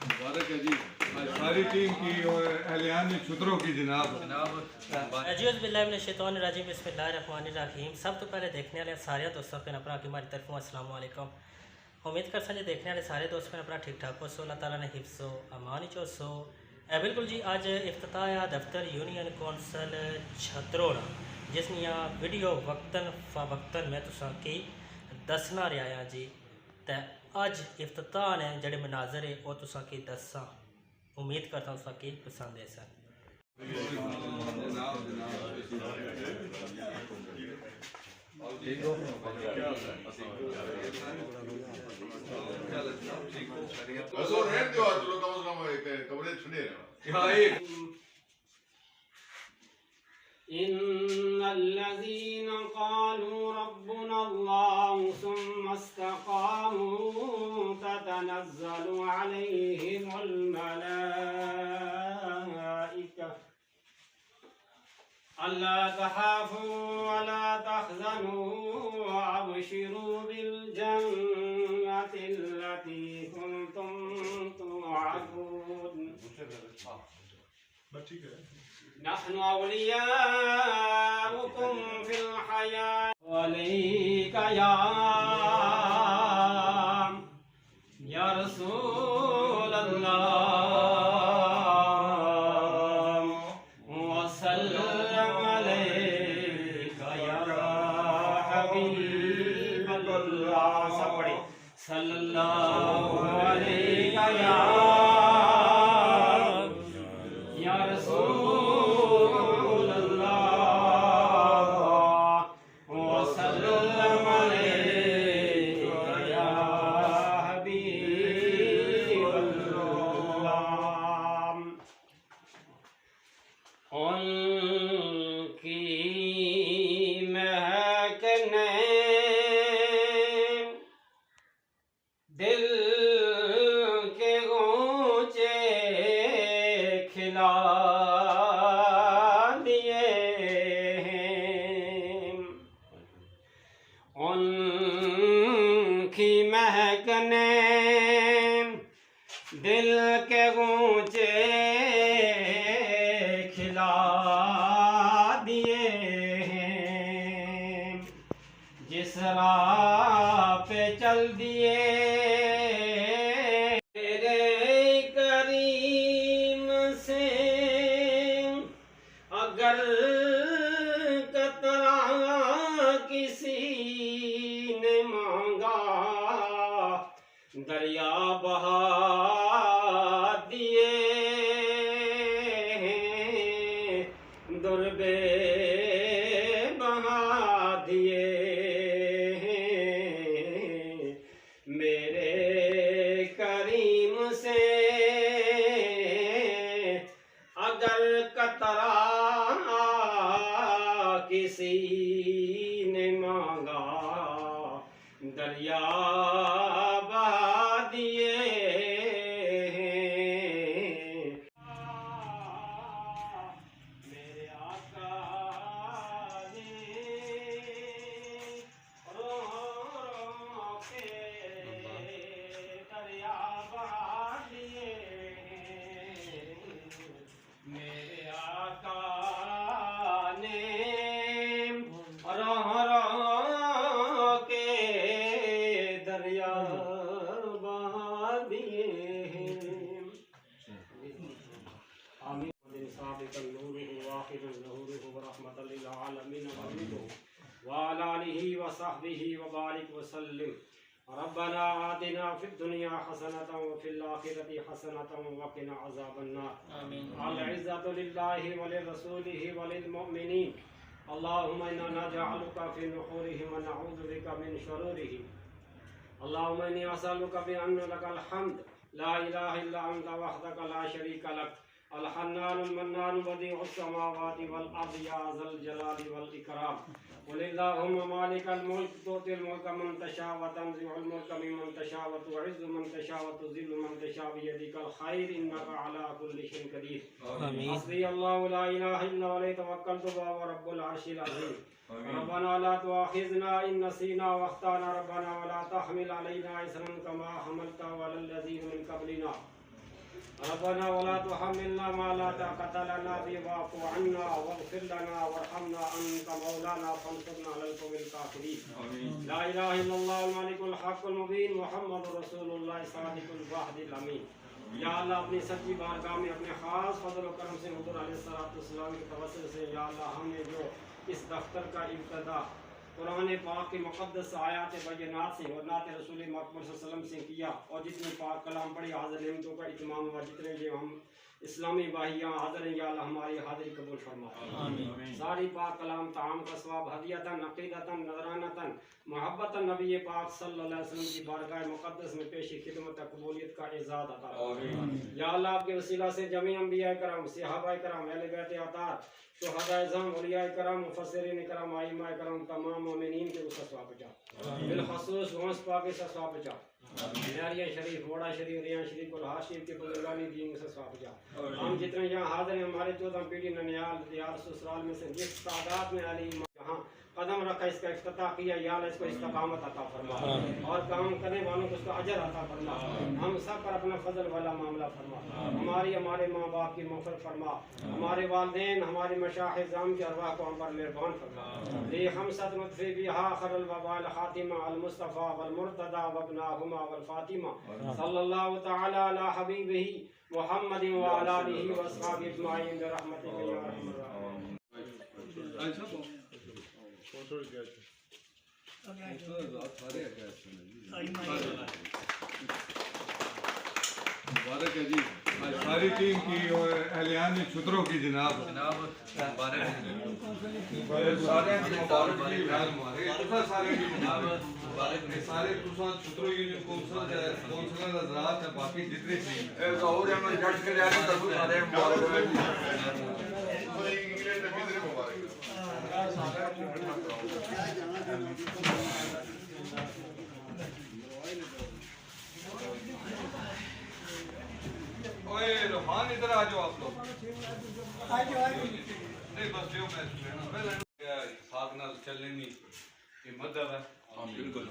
مبارک ہے جی ساری ٹیم کی اور اہلیان چھتروں کی جناب اعوذ باللہ من الشیطان الرجیم بسم اللہ الرحمن الرحیم سب تو پہلے دیکھنے والے سارے دوستوں پہ اپنا کی ہماری طرف السلام علیکم امید کر سکتے دیکھنے والے سارے دوست پہ اپنا ٹھیک ٹھاک ہو سو اللہ تعالیٰ نے حفظ و امان چو سو بالکل جی آج افتتاح دفتر یونین کونسل چھتروڑا جس نے ویڈیو وقتاً فوقتاً میں تساں کی دسنا رہا ہاں جی تے اج افتتاح نے جڑے مناظر ہے وہ تساں کی دساں امید کرتا ہوں تساں کی پسند ہے سر إن الذين قالوا ربنا الله ثم استقاموا تتنزل عليهم الملائكة ألا تخافوا ولا تحزنوا وأبشروا بالجنة التي كنتم توعدون نحن أولياؤكم في الحياة وليك يا رسول الله وسلم عليك يا حبيب الله صلى الله عليك يا رسول الله وسلم عليك يا حبيب الله ان کی مہکنے دل کے گونچے کھلا دیے ہیں ان کی مہکنے دل کے گونچے کھلا دیے ہیں جس راہ پہ چل دیے تیرے کریم سے اگر قطرہ کسی نے مانگا دریا بہا دیے دربے بہا دیے میرے کریم سے اگر قطرہ کسی نے مانگا دریا بہا دیے میرے آقا نے رو رو کے دریا بہا دیے میرے آقا نے رو رو کے دریا بہا دیے آمین سابق النور واخر الظهور ورحمة للعالمين وعلى آله وصحبه وبارك وسلم ربنا آتنا في الدنيا حسنة وفي الآخرة حسنة وقنا عذاب النار آمین العزة لله ولرسوله وللمؤمنين اللهم إنا نجعلك في نحورهم ونعوذ بك من شرورهم اللهم إني أسألك بأن لك الحمد لا إله إلا أنت وحدك لا شريك لك الحنان المنان بديع السماوات والأرض يا ذا الجلال والإكرام قل اللهم مالك الملك تؤتي الملك من تشاء وتنزع الملك ممن تشاء وتعز من تشاء وتذل من تشاء بيدك الخير إنك على كل شيء قدير آمين. حسبي الله لا إله إلا هو عليه توكلت وهو رب العرش العظيم ربنا لا تؤاخذنا إن نسينا واخطأنا ربنا ولا تحمل علينا إصرا كما حملته على الذين من قبلنا ربنا ولا تحملنا ما لا طاقة لنا به واعف عنا واغفر لنا وارحمنا أنت مولانا فانصرنا على القوم الكافرين لا إله إلا الله الملك الحق المبين محمد رسول الله صادق الوعد الأمين یا اللہ اپنی سچی بارگاہ میں اپنے خاص فضل و کرم سے حضور علیہ السلام کے توسل سے یا اللہ ہم نے جو اس دفتر کا ابتدا قرآن پاک کے مقدس آیات بینات سے اور نعت رسول مکمل صلی اللہ علیہ وسلم سے کیا اور جتنے پاک کلام پڑھی حاضر نعمتوں کا اتمام ہوا جتنے جو ہم اسلامی بھائیاں حاضر ہیں یا اللہ ہماری حاضری قبول فرما ساری پاک کلام تعام کا ثواب ہدیتاً عقیدتاً نذرانتاً محبتاً نبی پاک صلی اللہ علیہ وسلم کی بارگاہ مقدس میں پیشی خدمت قبولیت کا اعزاز عطا فرما یا اللہ آپ کے وسیلہ سے جميع انبیاء کرام صحابہ کرام اہل بیت اطہار شہداء اعظام اولیاء کرام مفسرین کرام ائمہ کرام تمام مومنین کے اس ثواب پہنچا بالخصوص غوث پاک سے ثواب پہنچا میاریہ شریف وڑا شریف ریاں شریف الہا شریف کے بزرگانی دین سے ثواب پہنچا ہم جتنے یہاں حاضر ہیں ہمارے 14 پیڑھی ننیال دیار سسرال میں سے جس تعداد میں علی جہاں قدم رکھا اس کا افتتاح کیا یا اللہ اس کو استقامت عطا فرما اور کام کرنے والوں کو اس کا اجر عطا فرما ہم سب پر اپنا فضل والا معاملہ فرما ہمارے ماں باپ کی مغفرت فرما ہمارے والدین ہمارے مشائخ اعظام کی ارواح کو ہم پر مہربان فرما لی خمسۃ نطفی بہا خر الوباء الخاتمہ المصطفیٰ والمرتضیٰ وابناہما والفاطمہ صلی اللہ تعالی علی حبیبہ محمد وعلی آلہ واصحابہ اجمعین برحمتک یا ارحم الراحمین مبارک ہے جی ساری ٹیم کی اور اہلیان چھتروں کی جناب سارے چھتروں یونین کونسلر حضرات ہیں باقی جتنے ٹیم اوے روحان ادھر آ جاؤ آپ لوگ نہیں بس دیو میں ساتھ نال چلنے نہیں یہ مدد ہے بالکل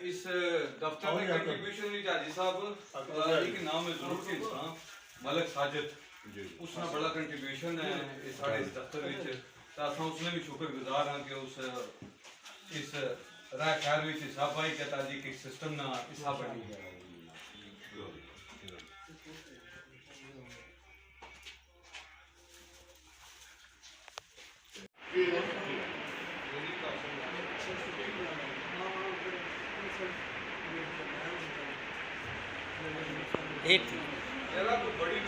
اس دفتر میں کنٹریبیوشن نہیں جاجی صاحب ایک نام ہے ضرور کے انسان ملک ساجد اس نے بڑا کنٹریبیوشن ہے سارے اس دفتر میں تاساں اس نے بھی شکر گزار ہیں کہ اس رائے خیر میں حساب آئی کہتا جی کہ سسٹم نہ حساب بڑی ہے ایک بڑی